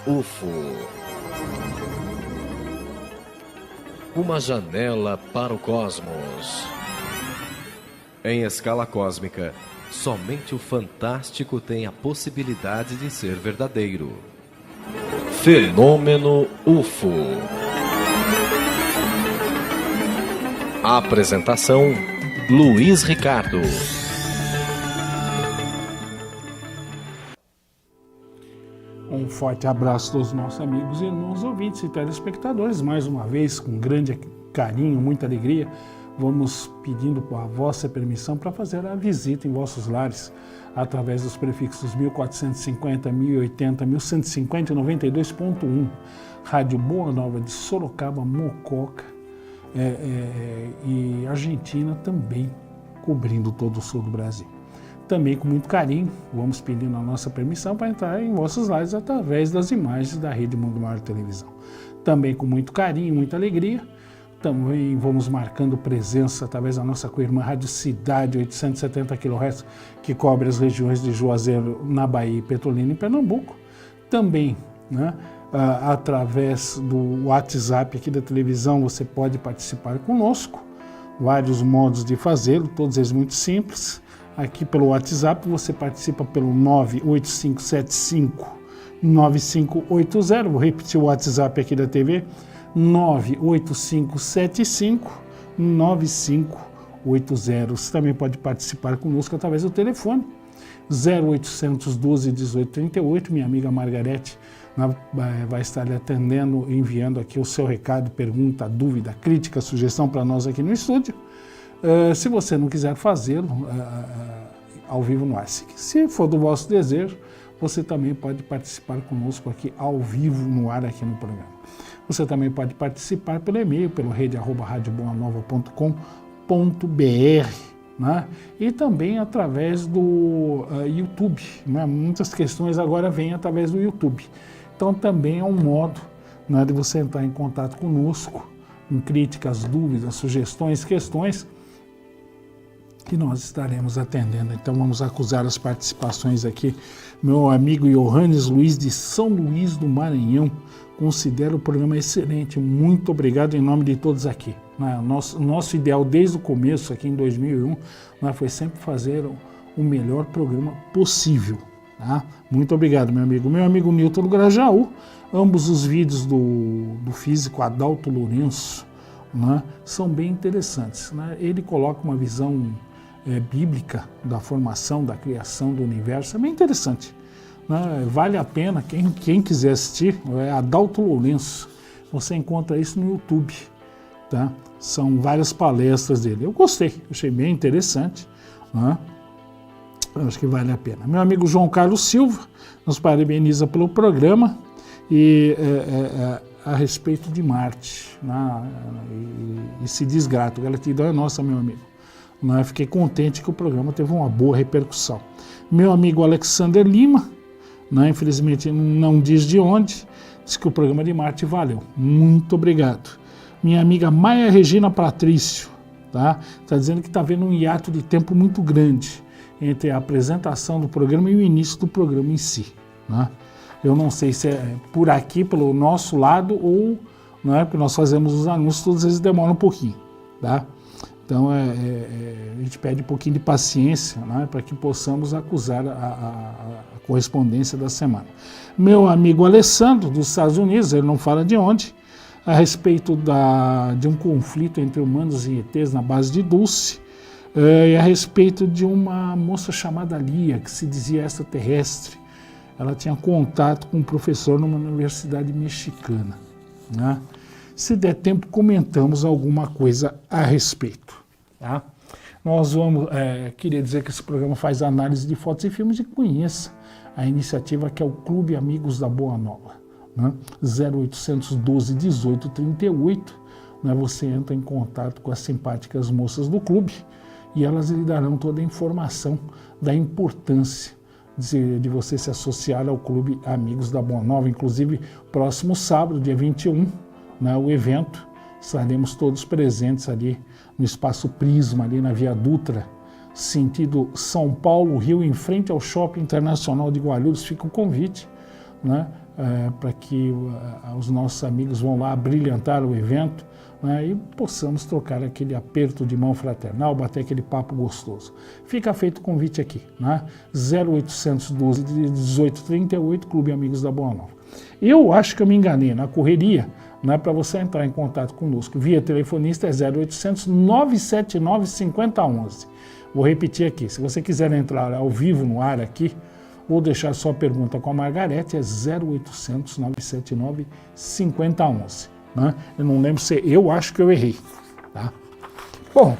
UFO. Uma janela para o cosmos. Em escala cósmica, somente o fantástico tem a possibilidade de ser verdadeiro. Fenômeno UFO. Apresentação: Luiz Ricardo. Um forte abraço a todos os nossos amigos e irmãos ouvintes e telespectadores. Mais uma vez, com grande carinho, muita alegria, vamos pedindo a vossa permissão para fazer a visita em vossos lares, através dos prefixos 1450, 1080, 1150 e 92.1, Rádio Boa Nova de Sorocaba, Mococa, e Argentina também, cobrindo todo o sul do Brasil. Também com muito carinho, vamos pedindo a nossa permissão para entrar em vossos lares através das imagens da Rede Mundo Maior Televisão. Também com muito carinho, muita alegria, também vamos marcando presença através da nossa co-irmã Rádio Cidade, 870 kHz, que cobre as regiões de Juazeiro, na Bahia, e Petrolina, em Pernambuco. Também, através do WhatsApp aqui da televisão, você pode participar conosco. Vários modos de fazê-lo, todos eles muito simples. Aqui pelo WhatsApp você participa pelo 98575-9580. Vou repetir o WhatsApp aqui da TV: 98575-9580. Você também pode participar conosco através do telefone 0800 12 18 38. Minha amiga Margarete vai estar lhe atendendo, enviando aqui o seu recado, pergunta, dúvida, crítica, sugestão para nós aqui no estúdio. Se você não quiser fazê-lo ao vivo no ar, se for do vosso desejo, você também pode participar conosco aqui ao vivo no ar aqui no programa. Você também pode participar pelo e-mail, pelo rede@radioboanova.com.br, né? E também através do YouTube, né? Muitas questões agora vêm através do YouTube. Então também é um modo, né, de você entrar em contato conosco, com críticas, dúvidas, sugestões, questões, que nós estaremos atendendo. Então vamos acusar as participações aqui. Meu amigo Johannes Luiz de São Luís do Maranhão considera o programa excelente. Muito obrigado em nome de todos aqui. Nosso ideal desde o começo, aqui em 2001, foi sempre fazer o melhor programa possível. Tá? Muito obrigado, meu amigo. Meu amigo Nilton do Grajaú, ambos os vídeos do físico Adalto Lourenço, né, são bem interessantes. Né? Ele coloca uma visão bíblica da formação, da criação do universo, é bem interessante. Né? Vale a pena, quem quiser assistir, é Adalto Lourenço, você encontra isso no YouTube. Tá? São várias palestras dele. Eu gostei, achei bem interessante. Né? Eu acho que vale a pena. Meu amigo João Carlos Silva nos parabeniza pelo programa e a respeito de Marte, né? E se diz grato. Gratidão é nossa, meu amigo. Né? Fiquei contente que o programa teve uma boa repercussão. Meu amigo Alexander Lima, né? Infelizmente não diz de onde, diz que o programa de Marte valeu. Muito obrigado. Minha amiga Maia Regina Patrício, tá dizendo que está vendo um hiato de tempo muito grande entre a apresentação do programa e o início do programa em si. Né? Eu não sei se é por aqui, pelo nosso lado, ou não é, porque nós fazemos os anúncios, todos eles demoram um pouquinho. Tá? Então a gente pede um pouquinho de paciência, né, para que possamos acusar a correspondência da semana. Meu amigo Alessandro, dos Estados Unidos, ele não fala de onde, a respeito de um conflito entre humanos e ETs na base de Dulce, e a respeito de uma moça chamada Lia, que se dizia extraterrestre. Ela tinha contato com um professor numa universidade mexicana. Né? Se der tempo, comentamos alguma coisa a respeito. Tá? Nós vamos, queria dizer que esse programa faz análise de fotos e filmes e conheça a iniciativa que é o Clube Amigos da Boa Nova. Né? 0800 12 18 38. Né? Você entra em contato com as simpáticas moças do clube e elas lhe darão toda a informação da importância de você se associar ao Clube Amigos da Boa Nova. Inclusive, próximo sábado, dia 21, né, o evento, estaremos todos presentes ali no Espaço Prisma, ali na Via Dutra, sentido São Paulo, Rio, em frente ao Shopping Internacional de Guarulhos. Fica o convite, né, para que os nossos amigos vão lá brilhantar o evento, né, e possamos trocar aquele aperto de mão fraternal, bater aquele papo gostoso. Fica feito o convite aqui, né? 0800 12 1838, Clube Amigos da Boa Nova. Eu acho que eu me enganei na correria, né, para você entrar em contato conosco via telefonista é 0800 979 5011. Vou repetir aqui, se você quiser entrar ao vivo no ar aqui, ou deixar sua pergunta com a Margarete, é 0800 979 5011. Né? Eu não lembro se... Eu acho que eu errei. Tá? Bom,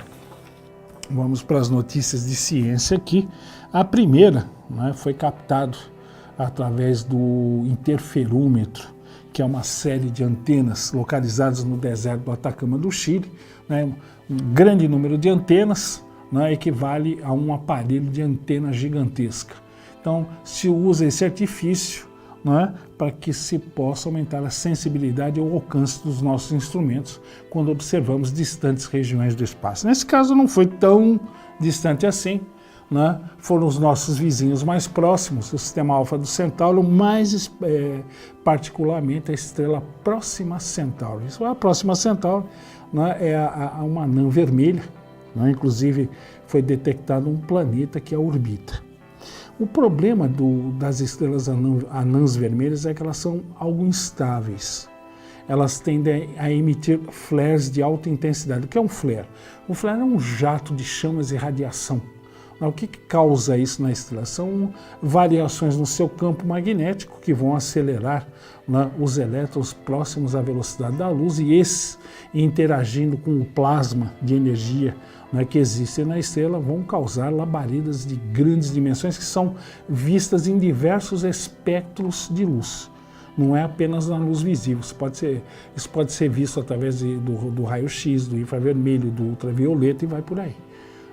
vamos para as notícias de ciência aqui. A primeira, né, foi captado através do interferômetro, que é uma série de antenas localizadas no deserto do Atacama do Chile. Né? Um grande número de antenas, né, equivale a um aparelho de antena gigantesca. Então, se usa esse artifício, né, para que se possa aumentar a sensibilidade ou alcance dos nossos instrumentos quando observamos distantes regiões do espaço. Nesse caso, não foi tão distante assim, né? Foram os nossos vizinhos mais próximos, o sistema Alfa do Centauro, mais particularmente a estrela Próxima Centauri. A Próxima Centauri, né, é uma anã vermelha, né? Inclusive foi detectado um planeta que a orbita. O problema das estrelas anãs vermelhas é que elas são algo instáveis. Elas tendem a emitir flares de alta intensidade. O que é um flare? O flare é um jato de chamas e radiação. O que causa isso na estrela? São variações no seu campo magnético que vão acelerar, né, os elétrons próximos à velocidade da luz, e esses, interagindo com o plasma de energia, né, que existe na estrela, vão causar labaredas de grandes dimensões que são vistas em diversos espectros de luz. Não é apenas na luz visível, isso pode ser visto através do raio-x, do infravermelho, do ultravioleta e vai por aí.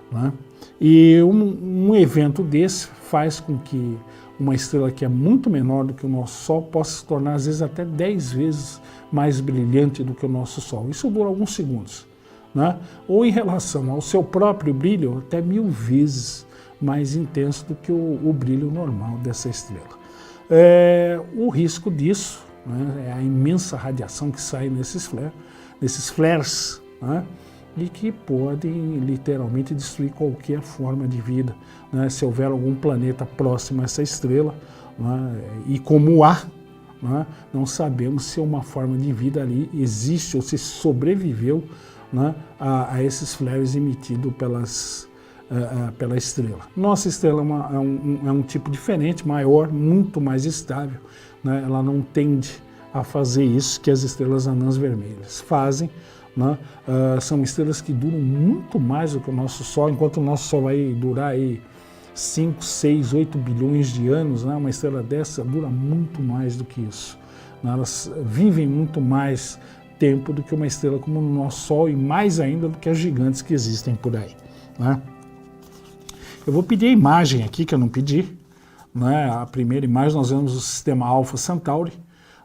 Né? E um evento desse faz com que uma estrela que é muito menor do que o nosso Sol possa se tornar, às vezes, até 10 vezes mais brilhante do que o nosso Sol. Isso dura alguns segundos. Né? Ou em relação ao seu próprio brilho, até 1000 vezes mais intenso do que o brilho normal dessa estrela. O risco disso, né, é a imensa radiação que sai nesses flares, né, e que podem literalmente destruir qualquer forma de vida, né, se houver algum planeta próximo a essa estrela, né, e como há, né, não sabemos se uma forma de vida ali existe ou se sobreviveu, né, a esses flares emitidos pela estrela. Nossa estrela é um tipo diferente, maior, muito mais estável, né, ela não tende a fazer isso que as estrelas anãs vermelhas fazem. Né? São estrelas que duram muito mais do que o nosso Sol, enquanto o nosso Sol vai durar aí 5, 6, 8 bilhões de anos, né? Uma estrela dessa dura muito mais do que isso. Né? Elas vivem muito mais tempo do que uma estrela como o nosso Sol e mais ainda do que as gigantes que existem por aí. Né? Eu vou pedir a imagem aqui, que eu não pedi. Né? A primeira imagem nós vemos o sistema Alfa Centauri,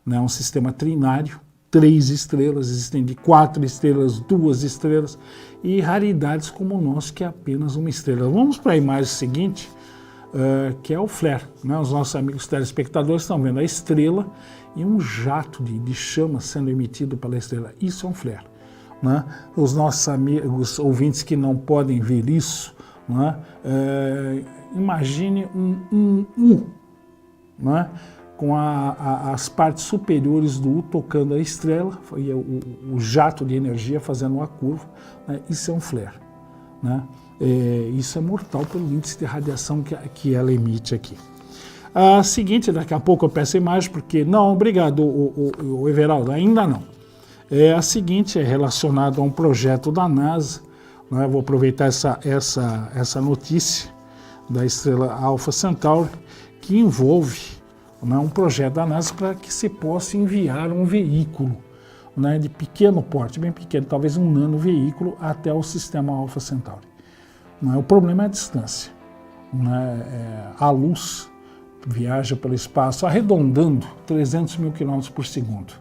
né? Um sistema trinário. 3 estrelas, existem de 4 estrelas, 2 estrelas e raridades como o nosso, que é apenas uma estrela. Vamos para a imagem seguinte, que é o flare. Né? Os nossos amigos telespectadores estão vendo a estrela e um jato de chama sendo emitido pela estrela. Isso é um flare. Né? Os nossos amigos ouvintes que não podem ver isso, né? Imagine um U, né? Com as partes superiores do U tocando a estrela, e o jato de energia fazendo uma curva, né? Isso é um flare. Né? Isso é mortal pelo índice de radiação que ela emite aqui. A seguinte, daqui a pouco eu peço a imagem, porque... Não, obrigado, o Everaldo, ainda não. A seguinte é relacionada a um projeto da NASA, né? Vou aproveitar essa notícia da estrela Alfa Centauri, que envolve, né, um projeto da NASA para que se possa enviar um veículo, né, de pequeno porte, bem pequeno, talvez um nanoveículo, até o sistema Alfa Centauri. O problema é a distância. Né, a luz viaja pelo espaço arredondando 300 mil km por segundo.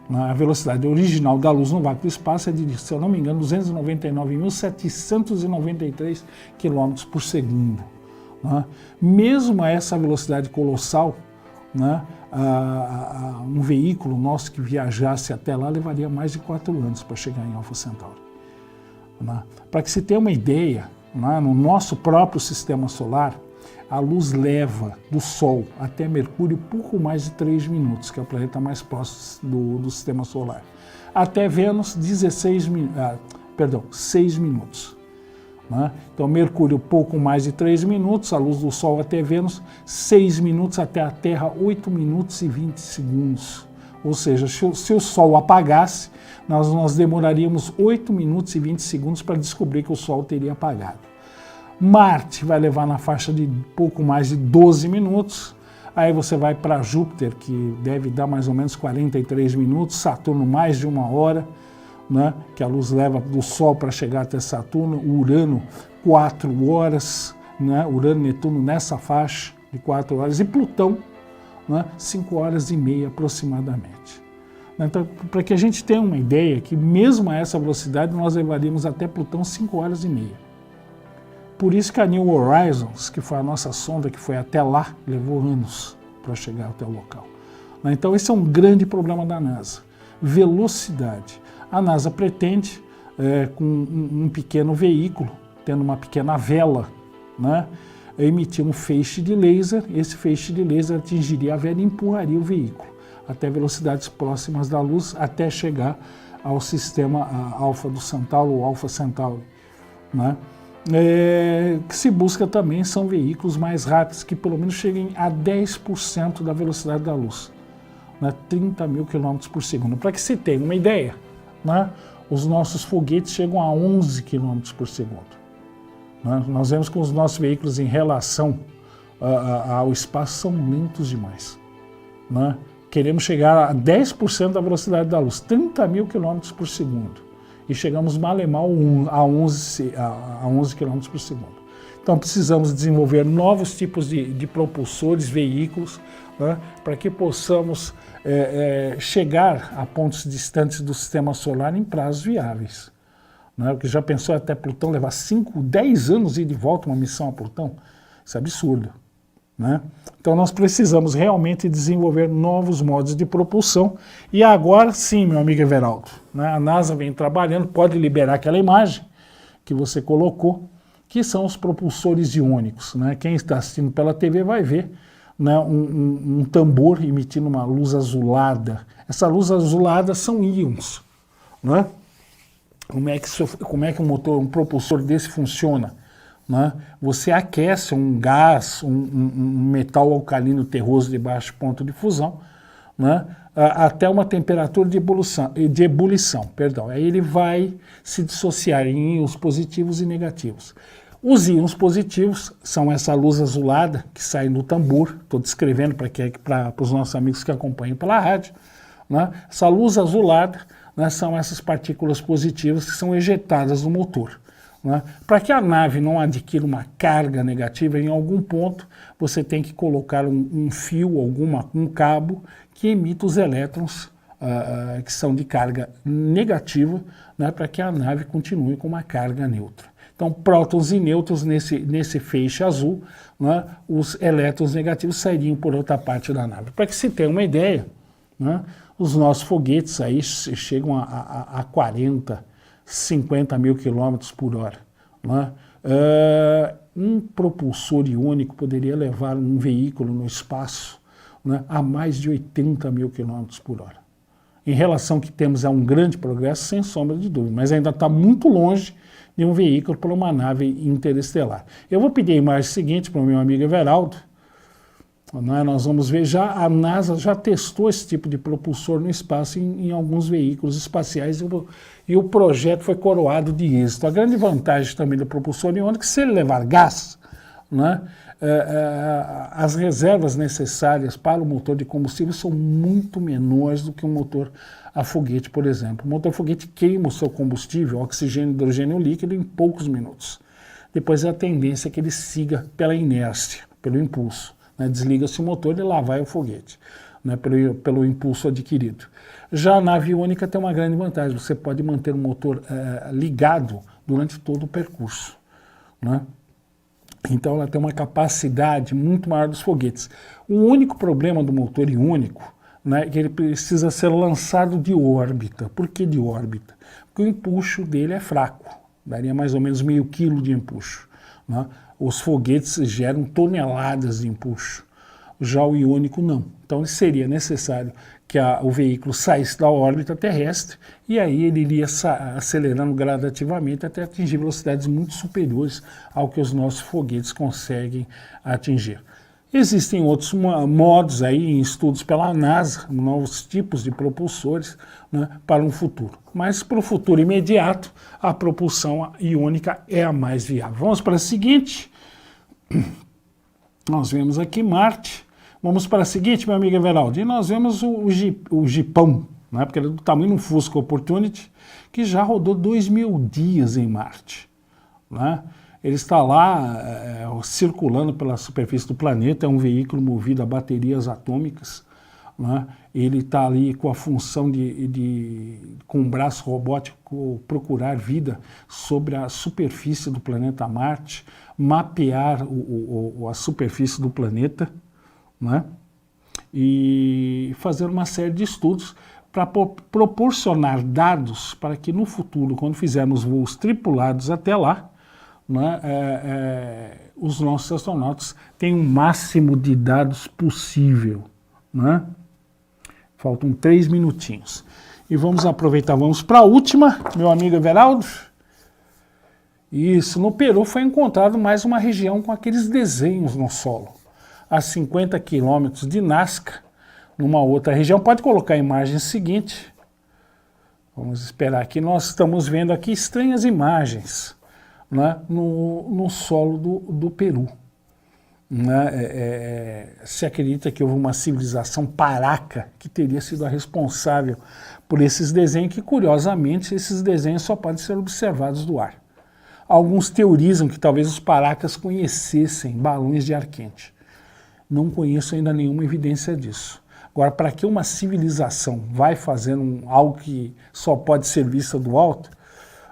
A velocidade original da luz no vácuo do espaço é de, se eu não me engano, 299.793 km por segundo. Né? Mesmo a essa velocidade colossal, né, um veículo nosso que viajasse até lá levaria mais de 4 anos para chegar em Alfa Centauri. Né? Para que se tenha uma ideia, né, no nosso próprio sistema solar, a luz leva do Sol até Mercúrio pouco mais de 3 minutos, que é o planeta mais próximo do sistema solar. Até Vênus, 6 minutos. Né? Então, Mercúrio, pouco mais de 3 minutos, a luz do Sol até Vênus, 6 minutos até a Terra, 8 minutos e 20 segundos. Ou seja, se o Sol apagasse, nós demoraríamos 8 minutos e 20 segundos para descobrir que o Sol teria apagado. Marte vai levar na faixa de pouco mais de 12 minutos. Aí você vai para Júpiter, que deve dar mais ou menos 43 minutos, Saturno mais de 1 hora, né, que a luz leva do Sol para chegar até Saturno, Urano 4 horas, né, Urano e Netuno nessa faixa de 4 horas, e Plutão, né, 5 horas e meia aproximadamente. Então, para que a gente tenha uma ideia que mesmo a essa velocidade nós levaríamos até Plutão 5 horas e meia. Por isso que a New Horizons, que foi a nossa sonda que foi até lá, levou anos para chegar até o local. Então esse é um grande problema da NASA. Velocidade. A NASA pretende, com um pequeno veículo, tendo uma pequena vela, né, emitir um feixe de laser. Esse feixe de laser atingiria a vela e empurraria o veículo até velocidades próximas da luz, até chegar ao sistema Alfa do Centauro, ou Alfa Centauri, né? Que se busca também são veículos mais rápidos, que pelo menos cheguem a 10% da velocidade da luz, né? 30 mil quilômetros por segundo. Para que se tenha uma ideia, né? Os nossos foguetes chegam a 11 quilômetros por segundo. Né? Nós vemos que os nossos veículos em relação ao espaço são lentos demais. Né? Queremos chegar a 10% da velocidade da luz, 30 mil quilômetros por segundo. E chegamos mal e mal a 11 km por segundo. Então precisamos desenvolver novos tipos de propulsores, veículos, né, para que possamos chegar a pontos distantes do sistema solar em prazos viáveis. Né, porque já pensou até Plutão levar 5, 10 anos ir de volta uma missão a Plutão? Isso é absurdo. Né? Então nós precisamos realmente desenvolver novos modos de propulsão, e agora sim, meu amigo Everaldo, né, a NASA vem trabalhando, pode liberar aquela imagem que você colocou, que são os propulsores iônicos. Né? Quem está assistindo pela TV vai ver, né, um tambor emitindo uma luz azulada. Essa luz azulada são íons. Né? Como é que um propulsor desse funciona? Né? Você aquece um gás, um metal alcalino terroso de baixo ponto de fusão, né, até uma temperatura de ebulição. Aí ele vai se dissociar em íons positivos e negativos. Os íons positivos são essa luz azulada que sai no tambor, estou descrevendo para os nossos amigos que acompanham pela rádio. Né? Essa luz azulada, né, são essas partículas positivas que são ejetadas no motor. Né? Para que a nave não adquira uma carga negativa, em algum ponto você tem que colocar um fio, um cabo que emita os elétrons que são de carga negativa, né, para que a nave continue com uma carga neutra. Então, prótons e nêutrons nesse feixe azul, né, os elétrons negativos sairiam por outra parte da nave. Para que se tenha uma ideia, né, os nossos foguetes aí chegam a 40, 50 mil quilômetros por hora. Né? Um propulsor iônico poderia levar um veículo no espaço, né, a mais de 80 mil quilômetros por hora. Em relação ao que temos, é um grande progresso, sem sombra de dúvida, mas ainda está muito longe de um veículo para uma nave interestelar. Eu vou pedir a imagem seguinte para o meu amigo Everaldo. Nós vamos ver, a NASA já testou esse tipo de propulsor no espaço em alguns veículos espaciais, e o projeto foi coroado de êxito. A grande vantagem também do propulsor iônico é que, se ele levar gás, né, as reservas necessárias para o motor de combustível são muito menores do que um motor a foguete, por exemplo. O motor a foguete queima o seu combustível, oxigênio e hidrogênio líquido, em poucos minutos. Depois a tendência é que ele siga pela inércia, pelo impulso. Né, desliga-se o motor e lá vai o foguete, né, pelo impulso adquirido. Já a nave iônica tem uma grande vantagem: você pode manter o motor ligado durante todo o percurso. Né? Então ela tem uma capacidade muito maior dos foguetes. O único problema do motor iônico, né, é que ele precisa ser lançado de órbita. Por que de órbita? Porque o empuxo dele é fraco, daria mais ou menos meio quilo de empuxo, né? Os foguetes geram toneladas de empuxo, já o iônico não. Então seria necessário que o veículo saísse da órbita terrestre e aí ele iria acelerando gradativamente até atingir velocidades muito superiores ao que os nossos foguetes conseguem atingir. Existem outros modos aí em estudos pela NASA, novos tipos de propulsores, né, para um futuro. Mas para o futuro imediato, a propulsão iônica é a mais viável. Vamos para a seguinte. Nós vemos aqui Marte. Vamos para a seguinte, meu amigo Everaldo. E nós vemos o Jipão, né, porque ele é do tamanho de um Fusca Opportunity, que já rodou 2.000 dias em Marte, né? Ele está lá circulando pela superfície do planeta, é um veículo movido a baterias atômicas, né? Ele está ali com a função com um braço robótico, procurar vida sobre a superfície do planeta Marte, mapear a superfície do planeta, né? E fazer uma série de estudos para proporcionar dados para que no futuro, quando fizermos voos tripulados até lá, né, os nossos astronautas tenham o máximo de dados possível, né? Faltam 3 minutinhos. E vamos aproveitar, vamos para a última, meu amigo Everaldo. Isso, no Peru foi encontrado mais uma região com aqueles desenhos no solo, a 50 quilômetros de Nazca, numa outra região. Pode colocar a imagem seguinte. Vamos esperar aqui. Nós estamos vendo aqui estranhas imagens, né, no solo do Peru. Né? Se acredita que houve uma civilização paraca que teria sido a responsável por esses desenhos, que curiosamente esses desenhos só podem ser observados do ar. Alguns teorizam que talvez os paracas conhecessem balões de ar quente. Não conheço ainda nenhuma evidência disso. Agora, para que uma civilização vai fazendo algo que só pode ser vista do alto,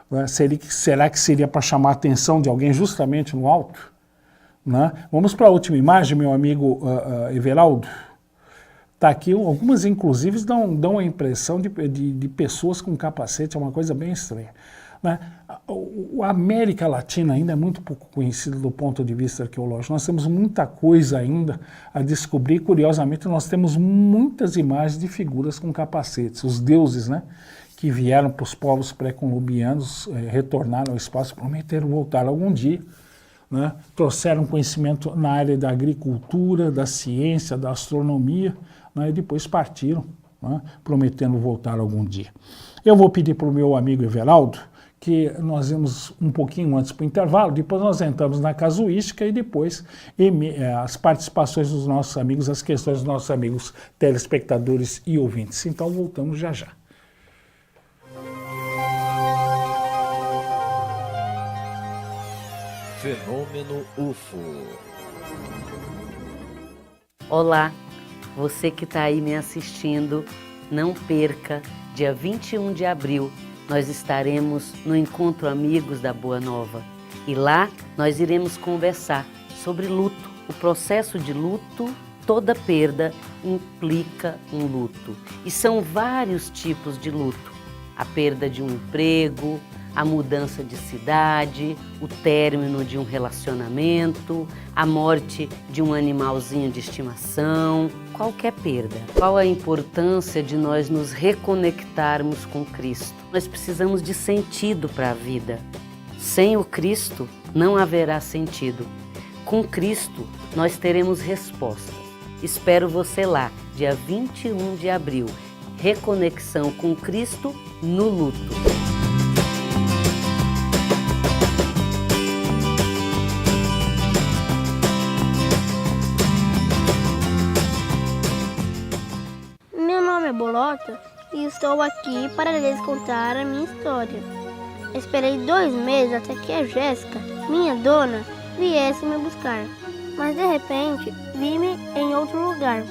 né, será que seria para chamar a atenção de alguém justamente no alto? Né? Vamos para a última imagem, meu amigo Everaldo. Está aqui, algumas inclusive dão a impressão de pessoas com capacete, é uma coisa bem estranha. Né? A América Latina ainda é muito pouco conhecida do ponto de vista arqueológico. Nós temos muita coisa ainda a descobrir. Curiosamente, nós temos muitas imagens de figuras com capacetes. Os deuses, né, que vieram para os povos pré-colombianos, retornaram ao espaço, prometeram voltar algum dia. Né? Trouxeram conhecimento na área da agricultura, da ciência, da astronomia, né? E depois partiram, né, prometendo voltar algum dia. Eu vou pedir para o meu amigo Everaldo que nós vamos um pouquinho antes para o intervalo, depois nós entramos na casuística e depois as participações dos nossos amigos, as questões dos nossos amigos telespectadores e ouvintes. Então voltamos já já. Fenômeno UFO. Olá, você que está aí me assistindo, não perca, dia 21 de abril, nós estaremos no Encontro Amigos da Boa Nova. E lá nós iremos conversar sobre luto. O processo de luto, toda perda implica um luto. E são vários tipos de luto. A perda de um emprego, a mudança de cidade, o término de um relacionamento, a morte de um animalzinho de estimação, qualquer perda. Qual a importância de nós nos reconectarmos com Cristo? Nós precisamos de sentido para a vida. Sem o Cristo não haverá sentido. Com Cristo nós teremos respostas. Espero você lá, dia 21 de abril. Reconexão com Cristo no luto. Bolota e estou aqui para lhes contar a minha história. Esperei 2 meses até que a Jéssica, minha dona, viesse me buscar, mas de repente vi-me em outro lugar,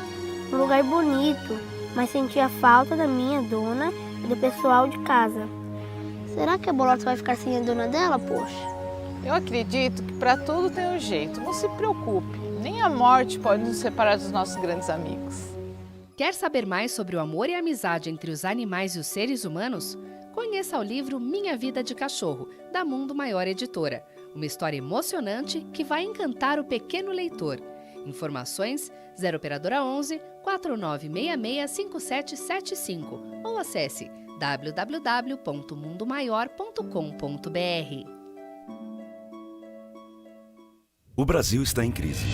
um lugar bonito, mas senti a falta da minha dona e do pessoal de casa. Será que a Bolota vai ficar sem a dona dela, poxa? Eu acredito que para tudo tem um jeito. Não se preocupe, nem a morte pode nos separar dos nossos grandes amigos. Quer saber mais sobre o amor e a amizade entre os animais e os seres humanos? Conheça o livro Minha Vida de Cachorro, da Mundo Maior Editora. Uma história emocionante que vai encantar o pequeno leitor. Informações 0 operadora 11 4966 5775 ou acesse www.mundomaior.com.br. O Brasil está em crise.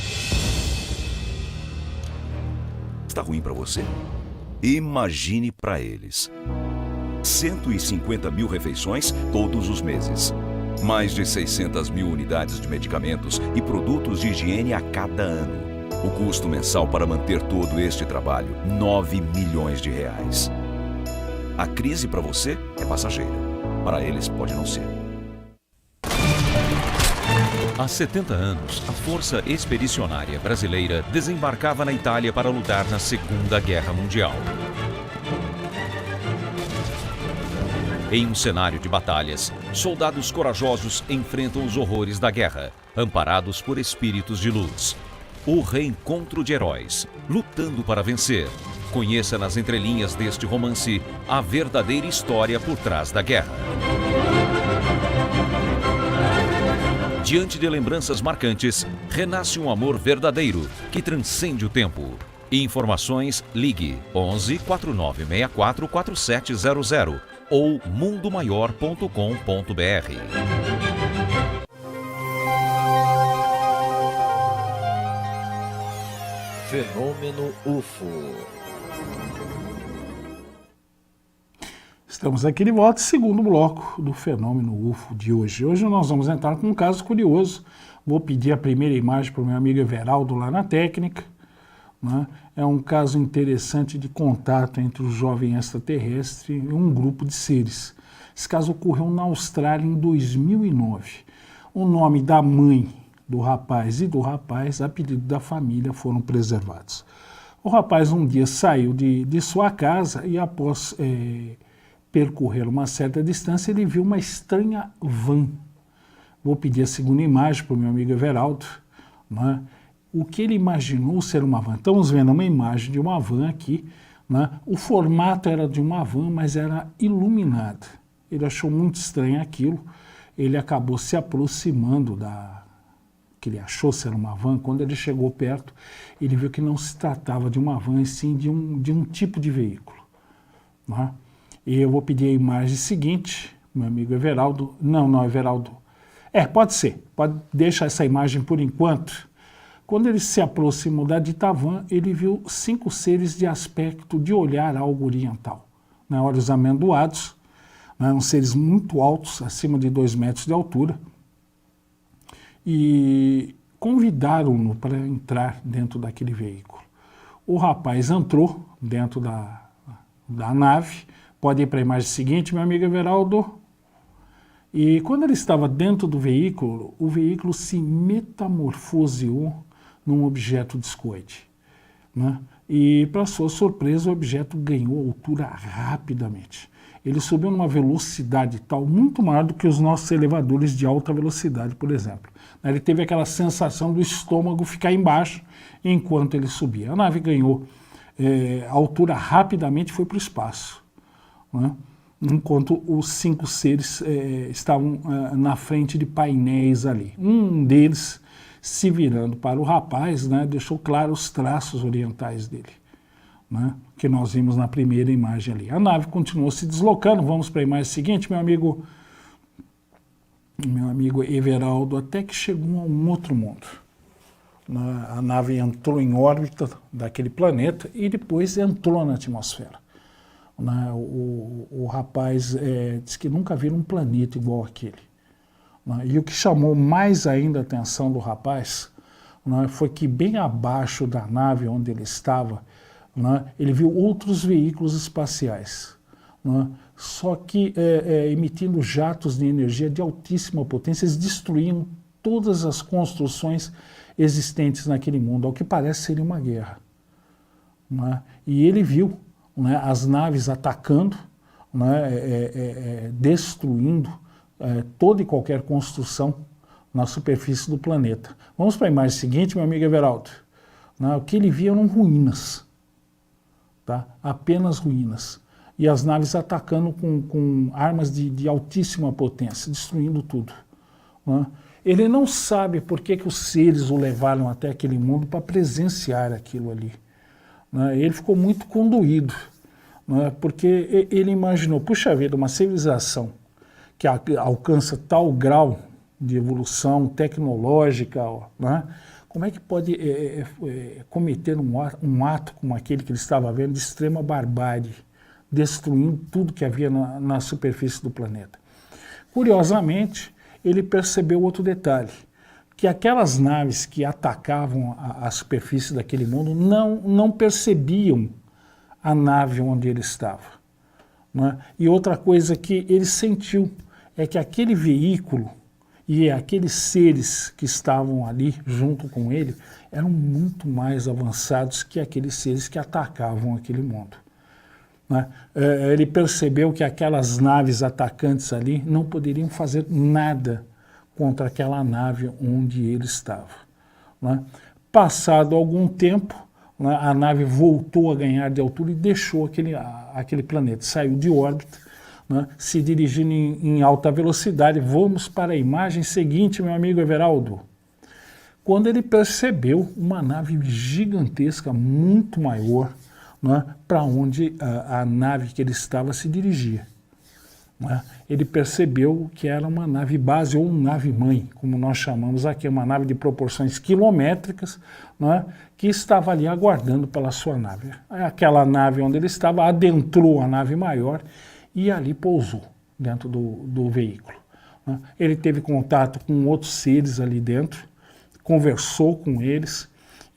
Está ruim para você? Imagine para eles. 150 mil refeições todos os meses. Mais de 600 mil unidades de medicamentos e produtos de higiene a cada ano. O custo mensal para manter todo este trabalho, R$ 9 milhões. A crise para você é passageira. Para eles pode não ser. Há 70 anos, a Força Expedicionária Brasileira desembarcava na Itália para lutar na Segunda Guerra Mundial. Em um cenário de batalhas, soldados corajosos enfrentam os horrores da guerra, amparados por espíritos de luz. O reencontro de heróis, lutando para vencer. Conheça nas entrelinhas deste romance a verdadeira história por trás da guerra. Diante de lembranças marcantes, renasce um amor verdadeiro que transcende o tempo. Informações, ligue 11 4964 4700 ou mundomaior.com.br. Fenômeno UFO. Estamos aqui de volta, segundo bloco do Fenômeno UFO de hoje. Hoje nós vamos entrar com um caso curioso. Vou pedir a primeira imagem para o meu amigo Everaldo lá na técnica. Né? É um caso interessante de contato entre o jovem extraterrestre e um grupo de seres. Esse caso ocorreu na Austrália em 2009. O nome da mãe do rapaz e do rapaz, a pedido da família, foram preservados. O rapaz um dia saiu de sua casa e após percorrer uma certa distância, ele viu uma estranha van. Vou pedir a segunda imagem para o meu amigo Everaldo. Né? O que ele imaginou ser uma van? Estamos vendo uma imagem de uma van aqui. Né? O formato era de uma van, mas era iluminada. Ele achou muito estranho aquilo. Ele acabou se aproximando da que ele achou ser uma van. Quando ele chegou perto, ele viu que não se tratava de uma van, e sim de um tipo de veículo. Né? E eu vou pedir a imagem seguinte, meu amigo Everaldo. Não, Everaldo. Pode ser. Pode deixar essa imagem por enquanto. Quando ele se aproximou da dita van, ele viu 5 seres de aspecto de olhar algo oriental. Né? Olhos amendoados, né? Eram seres muito altos, acima de 2 metros de altura. E convidaram-no para entrar dentro daquele veículo. O rapaz entrou dentro da nave. Pode ir para a imagem seguinte, meu amigo Everaldo. E quando ele estava dentro do veículo, o veículo se metamorfoseou num objeto discoide. Né? E, para sua surpresa, o objeto ganhou altura rapidamente. Ele subiu numa velocidade tal, muito maior do que os nossos elevadores de alta velocidade, por exemplo. Ele teve aquela sensação do estômago ficar embaixo enquanto ele subia. A nave ganhou altura rapidamente e foi para o espaço. Né? Enquanto os 5 seres estavam na frente de painéis ali. Um deles, se virando para o rapaz, né, deixou claro os traços orientais dele, né, que nós vimos na primeira imagem ali. A nave continuou se deslocando. Vamos para a imagem seguinte, meu amigo Everaldo, até que chegou a um outro mundo. A nave entrou em órbita daquele planeta e depois entrou na atmosfera. O rapaz disse que nunca viu um planeta igual aquele. E o que chamou mais ainda a atenção do rapaz foi que bem abaixo da nave onde ele estava, ele viu outros veículos espaciais, só que emitindo jatos de energia de altíssima potência. Eles destruíam todas as construções existentes naquele mundo, ao que parece ser uma guerra. E ele viu as naves atacando, destruindo toda e qualquer construção na superfície do planeta. Vamos para a imagem seguinte, meu amigo Everaldo. O que ele via eram ruínas, tá? Apenas ruínas. E as naves atacando com armas de altíssima potência, destruindo tudo. Ele não sabe por que os seres o levaram até aquele mundo para presenciar aquilo ali. Ele ficou muito condoído, porque ele imaginou, puxa vida, uma civilização que alcança tal grau de evolução tecnológica, como é que pode cometer um ato como aquele que ele estava vendo de extrema barbárie, destruindo tudo que havia na superfície do planeta. Curiosamente, ele percebeu outro detalhe, que aquelas naves que atacavam a superfície daquele mundo não percebiam a nave onde ele estava. E outra coisa que ele sentiu é que aquele veículo e aqueles seres que estavam ali junto com ele eram muito mais avançados que aqueles seres que atacavam aquele mundo. Ele percebeu que aquelas naves atacantes ali não poderiam fazer nada contra aquela nave onde ele estava. Passado algum tempo, a nave voltou a ganhar de altura e deixou aquele planeta, saiu de órbita, se dirigindo em alta velocidade. Vamos para a imagem seguinte, meu amigo Everaldo. Quando ele percebeu uma nave gigantesca, muito maior, para onde a nave que ele estava se dirigia. Ele percebeu que era uma nave base ou uma nave mãe, como nós chamamos aqui, uma nave de proporções quilométricas, que estava ali aguardando pela sua nave. Aquela nave onde ele estava adentrou a nave maior e ali pousou dentro do veículo. Ele teve contato com outros seres ali dentro, conversou com eles,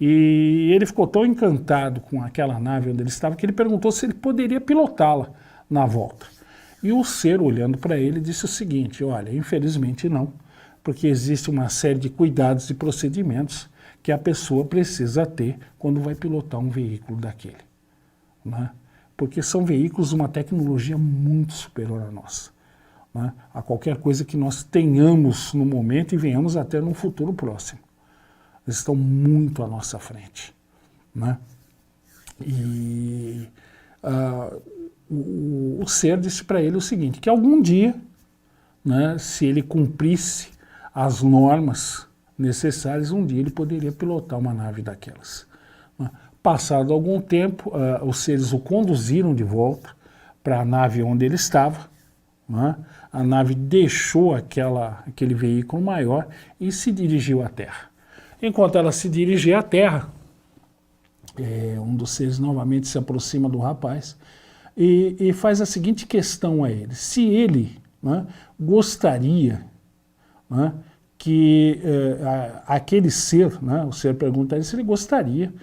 e ele ficou tão encantado com aquela nave onde ele estava que ele perguntou se ele poderia pilotá-la na volta. E o ser, olhando para ele, disse o seguinte: olha, infelizmente não, porque existe uma série de cuidados e procedimentos que a pessoa precisa ter quando vai pilotar um veículo daquele. Porque são veículos de uma tecnologia muito superior à nossa. A qualquer coisa que nós tenhamos no momento e venhamos até num futuro próximo. Eles estão muito à nossa frente. E o ser disse para ele o seguinte, que algum dia, se ele cumprisse as normas necessárias, um dia ele poderia pilotar uma nave daquelas. Passado algum tempo, os seres o conduziram de volta para a nave onde ele estava. A nave deixou aquele veículo maior e se dirigiu à Terra. Enquanto ela se dirigia à Terra, um dos seres novamente se aproxima do rapaz e faz a seguinte questão a ele: se ele gostaria que aquele ser, o ser pergunta a ele se ele gostaria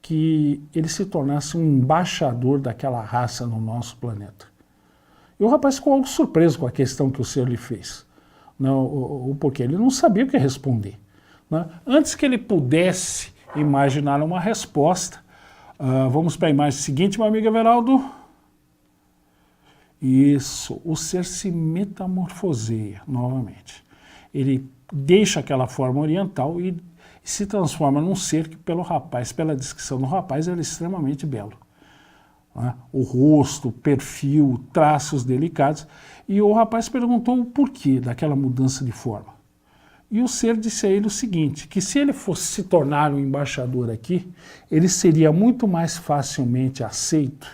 que ele se tornasse um embaixador daquela raça no nosso planeta. E o rapaz ficou algo surpreso com a questão que o ser lhe fez, porque ele não sabia o que responder. Antes que ele pudesse imaginar uma resposta, vamos para a imagem seguinte, meu amigo Everaldo. Isso, o ser se metamorfoseia novamente. Ele deixa aquela forma oriental e se transforma num ser que, pela descrição do rapaz, era extremamente belo. O rosto, o perfil, traços delicados. E o rapaz perguntou o porquê daquela mudança de forma. E o ser disse a ele o seguinte, que se ele fosse se tornar um embaixador aqui, ele seria muito mais facilmente aceito,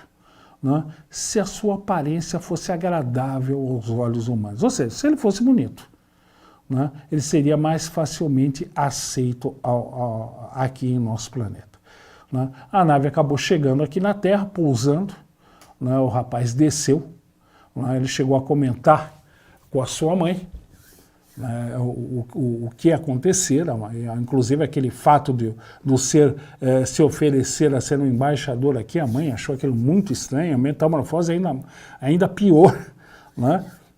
se a sua aparência fosse agradável aos olhos humanos. Ou seja, se ele fosse bonito, ele seria mais facilmente aceito aqui em nosso planeta. A nave acabou chegando aqui na Terra, pousando, o rapaz desceu, ele chegou a comentar com a sua mãe, o que acontecera, inclusive aquele fato do ser se oferecer a ser um embaixador aqui. A mãe achou aquilo muito estranho, a metamorfose ainda pior,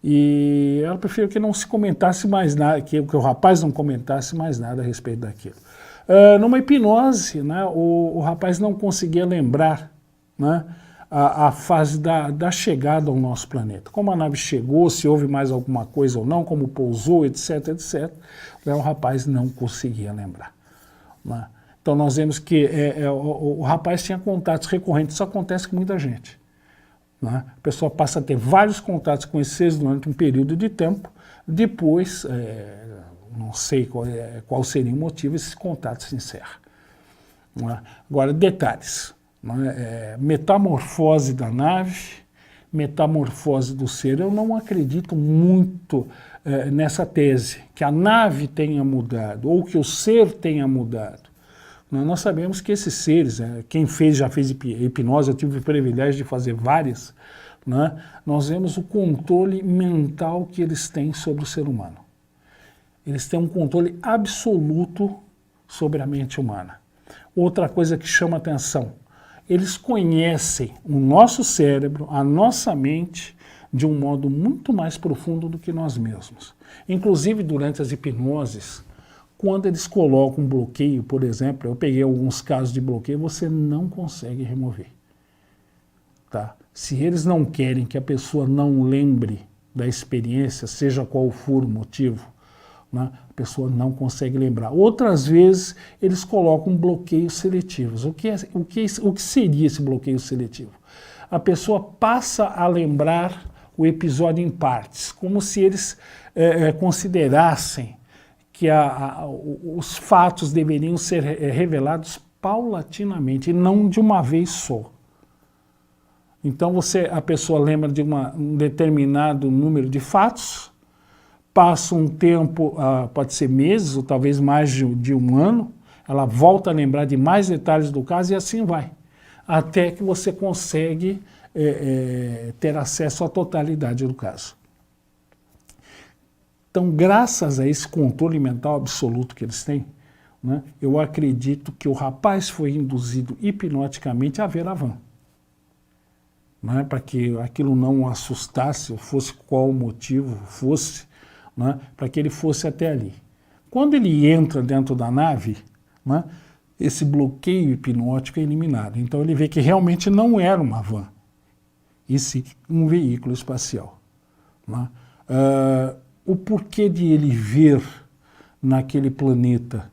e ela preferiu que não se comentasse mais nada, que o rapaz não comentasse mais nada a respeito daquilo. Numa hipnose, o rapaz não conseguia lembrar a fase da chegada ao nosso planeta. Como a nave chegou, se houve mais alguma coisa ou não, como pousou, etc, etc. O rapaz não conseguia lembrar. Né? Então nós vemos que o rapaz tinha contatos recorrentes, isso acontece com muita gente. Né? A pessoa passa a ter vários contatos com esses seres durante um período de tempo, depois, não sei qual seria o motivo, esse contato se encerra. Né? Agora, detalhes. Né? Metamorfose da nave, metamorfose do ser. Eu não acredito muito nessa tese, que a nave tenha mudado, ou que o ser tenha mudado. Nós sabemos que esses seres, quem já fez hipnose, eu tive o privilégio de fazer várias, né? Nós vemos o controle mental que eles têm sobre o ser humano. Eles têm um controle absoluto sobre a mente humana. Outra coisa que chama atenção, eles conhecem o nosso cérebro, a nossa mente, de um modo muito mais profundo do que nós mesmos. Inclusive, durante as hipnoses, quando eles colocam um bloqueio, por exemplo, eu peguei alguns casos de bloqueio, você não consegue remover. Tá? Se eles não querem que a pessoa não lembre da experiência, seja qual for o motivo, né, a pessoa não consegue lembrar. Outras vezes, eles colocam bloqueios seletivos. O que seria esse bloqueio seletivo? A pessoa passa a lembrar o episódio em partes, como se eles considerassem que os fatos deveriam ser revelados paulatinamente e não de uma vez só. Então a pessoa lembra de um determinado número de fatos, passa um tempo, pode ser meses ou talvez mais de um ano, ela volta a lembrar de mais detalhes do caso e assim vai, até que você consegue ter acesso à totalidade do caso. Então, graças a esse controle mental absoluto que eles têm, né, eu acredito que o rapaz foi induzido hipnoticamente a ver a van. Né, para que aquilo não o assustasse, fosse qual o motivo fosse, né, para que ele fosse até ali. Quando ele entra dentro da nave, né, esse bloqueio hipnótico é eliminado. Então ele vê que realmente não era uma van, e sim um veículo espacial. Né? O porquê de ele ver naquele planeta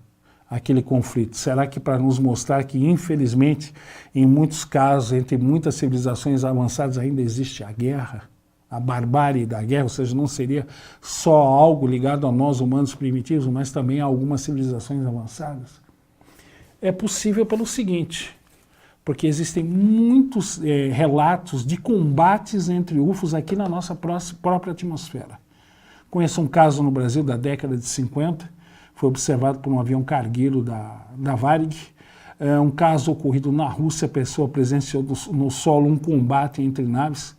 aquele conflito? Será que para nos mostrar que, infelizmente, em muitos casos, entre muitas civilizações avançadas, ainda existe a guerra, a barbárie da guerra, ou seja, não seria só algo ligado a nós humanos primitivos, mas também a algumas civilizações avançadas? É possível pelo seguinte, porque existem muitos relatos de combates entre UFOs aqui na nossa própria atmosfera. Conheço um caso no Brasil da década de 50, foi observado por um avião cargueiro da Varig. Um caso ocorrido na Rússia, a pessoa presenciou no solo um combate entre naves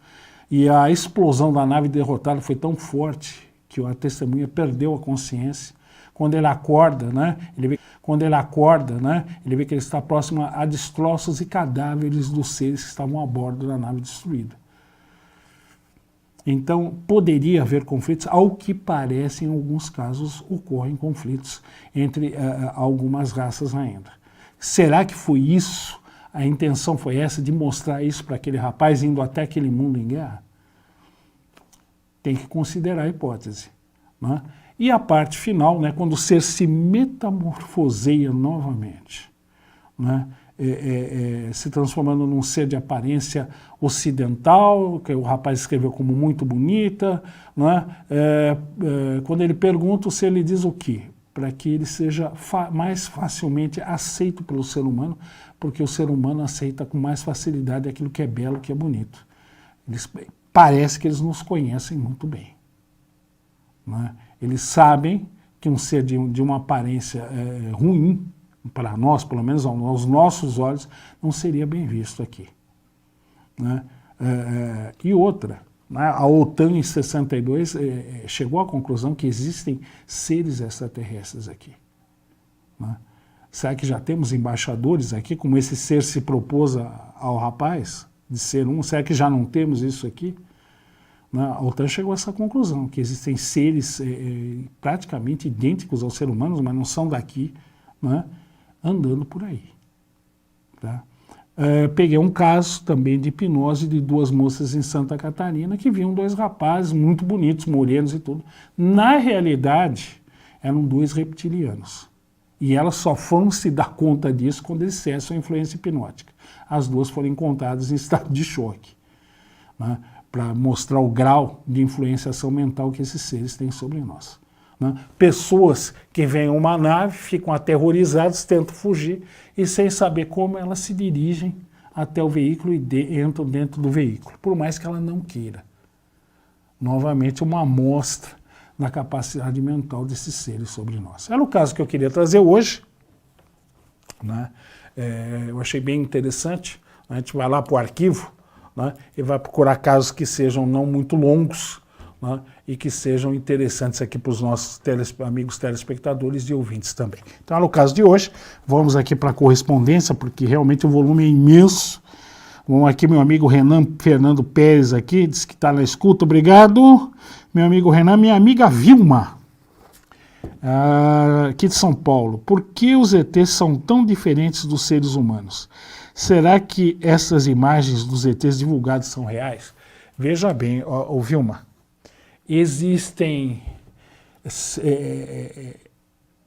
e a explosão da nave derrotada foi tão forte que a testemunha perdeu a consciência. Quando ele acorda, né, ele vê que ele está próximo a destroços e cadáveres dos seres que estavam a bordo da nave destruída. Então, poderia haver conflitos, ao que parece, em alguns casos, ocorrem conflitos entre algumas raças ainda. Será que foi isso? A intenção foi essa, de mostrar isso para aquele rapaz indo até aquele mundo em guerra? Tem que considerar a hipótese. Né? E a parte final, né, quando o ser se metamorfoseia novamente, né? Se transformando num ser de aparência ocidental, que o rapaz escreveu como muito bonita, né? Quando ele pergunta, o ser lhe diz o quê? Para que ele seja mais facilmente aceito pelo ser humano, porque o ser humano aceita com mais facilidade aquilo que é belo, que é bonito. Parece que eles nos conhecem muito bem. Né? Eles sabem que um ser de uma aparência ruim, para nós, pelo menos aos nossos olhos, não seria bem visto aqui. Né? E outra, né? A OTAN em 62 chegou à conclusão que existem seres extraterrestres aqui. Né? Será que já temos embaixadores aqui, como esse ser se propôs ao rapaz, de ser um? Será que já não temos isso aqui? Né? A OTAN chegou a essa conclusão, que existem seres praticamente idênticos aos seres humanos, mas não são daqui, né? Andando por aí. Tá? peguei um caso também de hipnose de 2 moças em Santa Catarina que viam 2 rapazes muito bonitos, morenos e tudo. Na realidade, eram 2 reptilianos. E elas só foram se dar conta disso quando eles cessam a influência hipnótica. As 2 foram encontradas em estado de choque, né, para mostrar o grau de influenciação mental que esses seres têm sobre nós. Né? Pessoas que veem uma nave, ficam aterrorizadas, tentam fugir e sem saber como elas se dirigem até o veículo e entram dentro do veículo, por mais que ela não queira. Novamente, uma amostra da capacidade mental desses seres sobre nós. Era o caso que eu queria trazer hoje, né? Eu achei bem interessante. A gente vai lá para o arquivo, né, e vai procurar casos que sejam não muito longos, né, e que sejam interessantes aqui para os nossos amigos telespectadores e ouvintes também. Então, no caso de hoje, vamos aqui para a correspondência, porque realmente o volume é imenso. Vamos aqui, meu amigo Renan Fernando Pérez aqui, diz que está na escuta, obrigado. Meu amigo Renan, minha amiga Vilma, aqui de São Paulo. Por que os ETs são tão diferentes dos seres humanos? Será que essas imagens dos ETs divulgadas são reais? Veja bem, Vilma, existem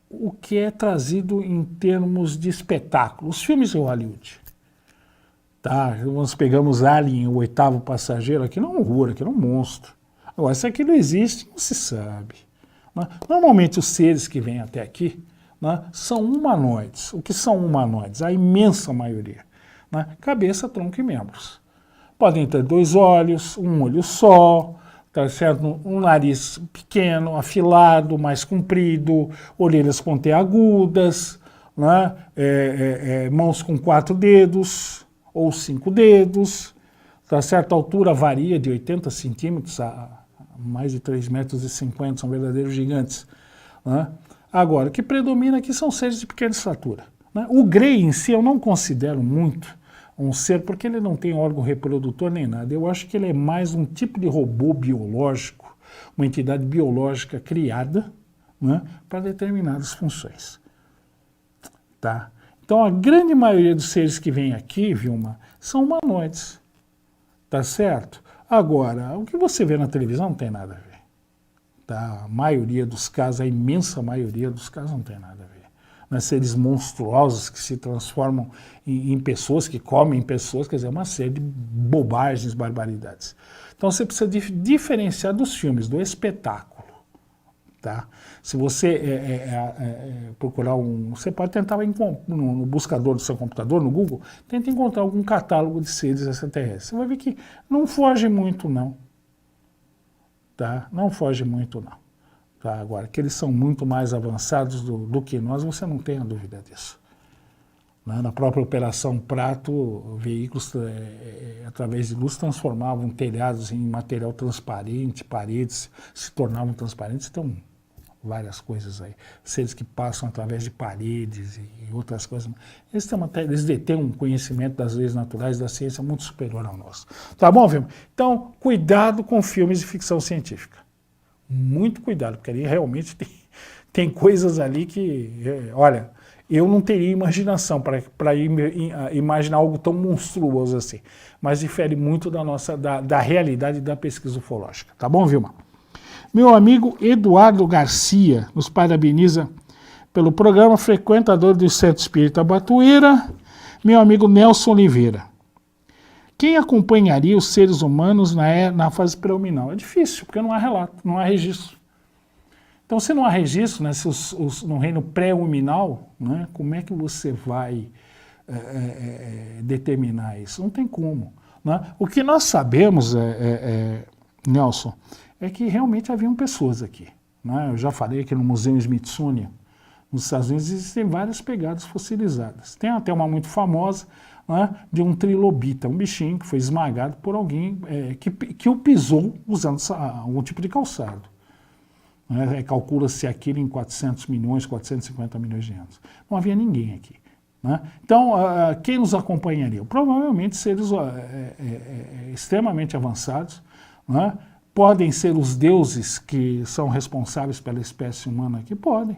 o que é trazido em termos de espetáculo. Os filmes de Hollywood. Tá, nós pegamos Alien, o 8º passageiro, aquilo é um horror, aquilo é um monstro. Agora, se aquilo existe, não se sabe. Né? Normalmente os seres que vêm até aqui, né, são humanoides. O que são humanoides? A imensa maioria. Né? Cabeça, tronco e membros. Podem ter 2 olhos, um olho só, tá certo? Um nariz pequeno, afilado, mais comprido, orelhas pontiagudas, né? Mãos com 4 dedos ou 5 dedos, tá certo? A altura varia de 80 centímetros a mais de 3,50 metros, são verdadeiros gigantes. Né? Agora, o que predomina aqui são seres de pequena estatura. Né? O Grey em si eu não considero muito um ser, porque ele não tem órgão reprodutor nem nada. Eu acho que ele é mais um tipo de robô biológico, uma entidade biológica criada, né, para determinadas funções. Tá? Então, a grande maioria dos seres que vêm aqui, Vilma, são humanoides. Tá certo? Agora, o que você vê na televisão não tem nada a ver. Tá? A maioria dos casos, a imensa maioria dos casos não tem nada a ver. Né? Seres monstruosos que se transformam em pessoas, que comem pessoas, quer dizer, uma série de bobagens, barbaridades. Então você precisa diferenciar dos filmes, do espetáculo. Tá? Se você procurar você pode tentar no buscador do seu computador, no Google, tenta encontrar algum catálogo de seres extraterrestres. Você vai ver que não foge muito, não. Tá? Não foge muito, não. Tá? Agora, que eles são muito mais avançados do que nós, você não tem a dúvida disso. Né? Na própria Operação Prato, veículos, através de luz, transformavam telhados em material transparente, paredes se tornavam transparentes, então várias coisas aí. Seres que passam através de paredes e outras coisas. Eles detêm um conhecimento das leis naturais da ciência muito superior ao nosso. Tá bom, Vilma? Então, cuidado com filmes de ficção científica. Muito cuidado, porque ali realmente tem coisas ali que, olha, eu não teria imaginação para imaginar algo tão monstruoso assim. Mas difere muito da realidade da pesquisa ufológica. Tá bom, Vilma? Meu amigo Eduardo Garcia nos parabeniza pelo programa, frequentador do Centro Espírita Batuíra. Meu amigo Nelson Oliveira. Quem acompanharia os seres humanos na fase pré-luminal? É difícil, porque não há relato, não há registro. Então, se não há registro, né, no reino pré-luminal, né, como é que você vai determinar isso? Não tem como. Né? O que nós sabemos, Nelson, é que realmente haviam pessoas aqui. Né? Eu já falei que no Museu Smithsonian, nos Estados Unidos, existem várias pegadas fossilizadas. Tem até uma muito famosa, né, de um trilobita, um bichinho que foi esmagado por alguém que o pisou usando algum tipo de calçado. Né? Calcula-se aquilo em 400 milhões, 450 milhões de anos. Não havia ninguém aqui. Né? Então, quem nos acompanharia? Provavelmente seres extremamente avançados, né? Podem ser os deuses que são responsáveis pela espécie humana aqui? Podem.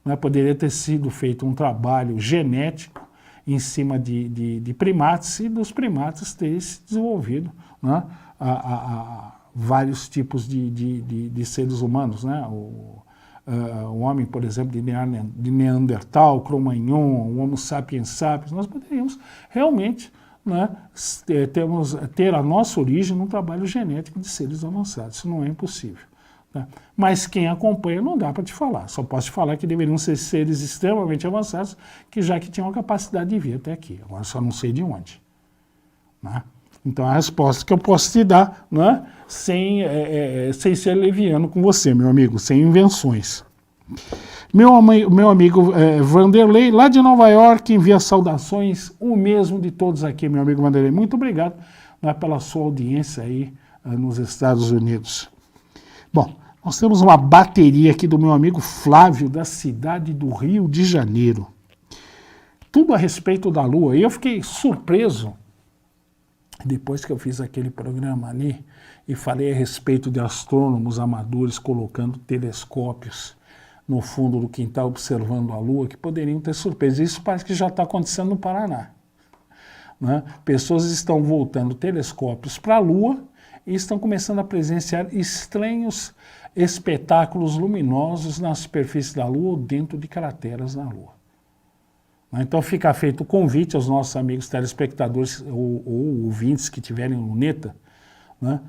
Né? Poderia ter sido feito um trabalho genético em cima de primatas e dos primatas terem se desenvolvido, né, a vários tipos de seres humanos, né? O homem, por exemplo, de Neandertal, Cro-Magnon, o Homo sapiens sapiens, nós poderíamos realmente, né, ter a nossa origem num trabalho genético de seres avançados. Isso não é impossível. Tá? Mas quem acompanha não dá para te falar. Só posso te falar que deveriam ser seres extremamente avançados, que já que tinham a capacidade de vir até aqui. Agora só não sei de onde. Né? Então a resposta que eu posso te dar, né, sem ser leviano com você, meu amigo, sem invenções. Meu amigo Vanderlei, lá de Nova York, envia saudações, o mesmo de todos aqui, meu amigo Vanderlei. Muito obrigado, né, pela sua audiência aí nos Estados Unidos. Bom, nós temos uma bateria aqui do meu amigo Flávio, da cidade do Rio de Janeiro. Tudo a respeito da Lua. E eu fiquei surpreso, depois que eu fiz aquele programa ali, e falei a respeito de astrônomos amadores colocando telescópios no fundo do quintal observando a Lua, que poderiam ter surpresa. Isso parece que já está acontecendo no Paraná. Né? Pessoas estão voltando telescópios para a Lua e estão começando a presenciar estranhos espetáculos luminosos na superfície da Lua ou dentro de crateras na Lua. Então fica feito o convite aos nossos amigos telespectadores ou ouvintes que tiverem luneta, né,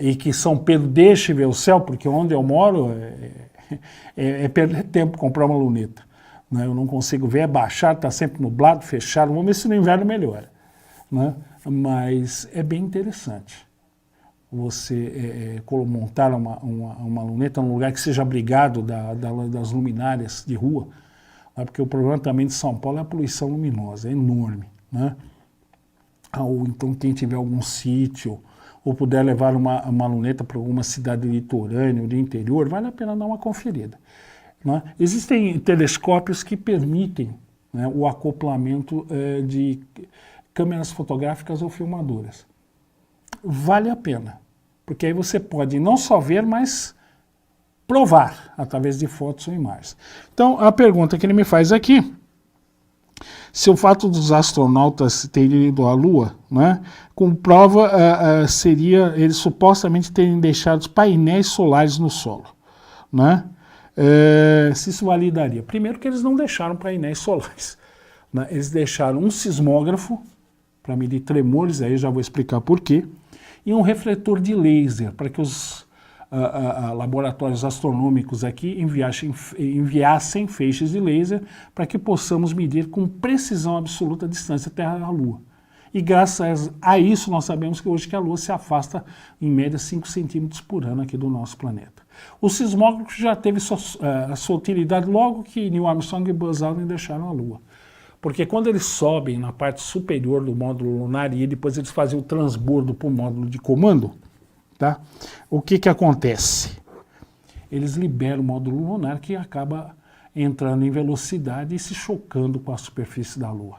e que São Pedro deixe ver o céu, porque onde eu moro é perder tempo comprar uma luneta. Né? Eu não consigo ver, é baixado, está sempre nublado, fechado. Vamos ver se no inverno melhora. Né? Mas é bem interessante você montar uma luneta num lugar que seja abrigado das luminárias de rua. Porque o problema também de São Paulo é a poluição luminosa, é enorme. Né? Ou então quem tiver algum sítio, ou puder levar uma luneta para alguma cidade litorânea ou de interior, vale a pena dar uma conferida. Né? Existem telescópios que permitem, né, o acoplamento de câmeras fotográficas ou filmadoras. Vale a pena, porque aí você pode não só ver, mas provar através de fotos ou imagens. Então, a pergunta que ele me faz aqui, se o fato dos astronautas terem ido à Lua, né, com prova seria eles supostamente terem deixado painéis solares no solo. Né? Se isso validaria. Primeiro que eles não deixaram painéis solares. Né? Eles deixaram um sismógrafo para medir tremores, aí eu já vou explicar por quê, e um refletor de laser para que os laboratórios astronômicos aqui enviassem feixes de laser para que possamos medir com precisão absoluta a distância Terra-Lua. E graças a isso nós sabemos que hoje que a Lua se afasta em média 5 centímetros por ano aqui do nosso planeta. O sismógrafo já teve a sua utilidade logo que Neil Armstrong e Buzz Aldrin deixaram a Lua. Porque quando eles sobem na parte superior do módulo lunar e depois eles fazem o transbordo para o módulo de comando, tá? O que acontece? Eles liberam o módulo lunar que acaba entrando em velocidade e se chocando com a superfície da Lua.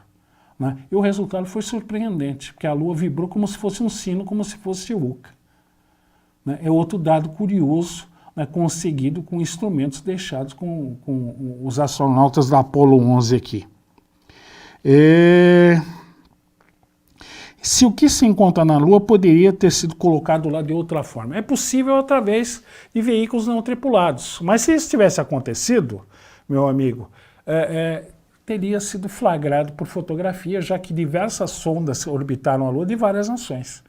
Né? E o resultado foi surpreendente, porque a Lua vibrou como se fosse um sino, como se fosse Uca. Né? É outro dado curioso, né, conseguido com instrumentos deixados com os astronautas da Apollo 11 aqui. Se o que se encontra na Lua poderia ter sido colocado lá de outra forma. É possível através de veículos não tripulados. Mas se isso tivesse acontecido, meu amigo, teria sido flagrado por fotografia, já que diversas sondas orbitaram a Lua de várias nações.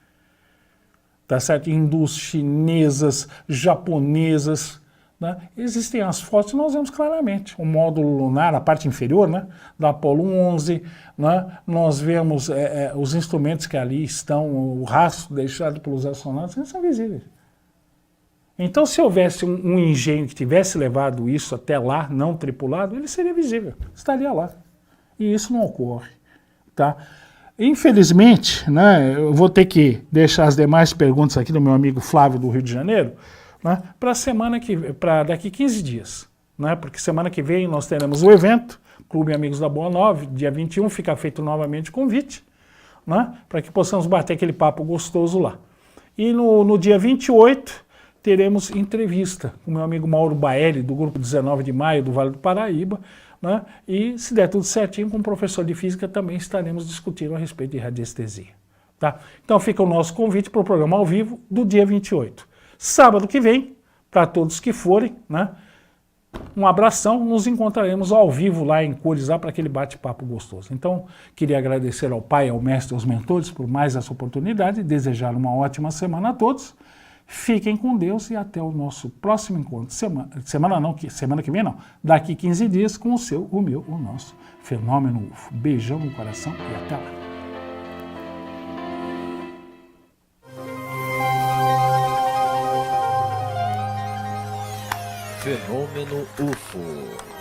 Tá certo? Hindus, chinesas, japonesas. Né? Existem as fotos, nós vemos claramente o módulo lunar, a parte inferior, né, da Apollo 11, né? Nós vemos os instrumentos que ali estão, o rastro deixado pelos astronautas, eles são visíveis. Então, se houvesse um engenho que tivesse levado isso até lá, não tripulado, ele seria visível, estaria lá. E isso não ocorre. Tá? Infelizmente, né, eu vou ter que deixar as demais perguntas aqui do meu amigo Flávio do Rio de Janeiro, né, para daqui 15 dias. Né, porque semana que vem nós teremos o evento, Clube Amigos da Boa Nova, dia 21, fica feito novamente o convite, né, para que possamos bater aquele papo gostoso lá. E no dia 28 teremos entrevista com o meu amigo Mauro Baelli, do grupo 19 de Maio, do Vale do Paraíba, né? E se der tudo certinho, com o professor de física também estaremos discutindo a respeito de radiestesia. Tá? Então fica o nosso convite para o programa ao vivo do dia 28. Sábado que vem, para todos que forem, né? Um abração, nos encontraremos ao vivo lá em Cores, lá para aquele bate-papo gostoso. Então, queria agradecer ao pai, ao mestre, aos mentores por mais essa oportunidade, desejar uma ótima semana a todos. Fiquem com Deus e até o nosso próximo encontro. Semana que vem não, daqui 15 dias com o seu, o meu, o nosso Fenômeno UFO. Beijão no coração e até lá. Fenômeno UFO.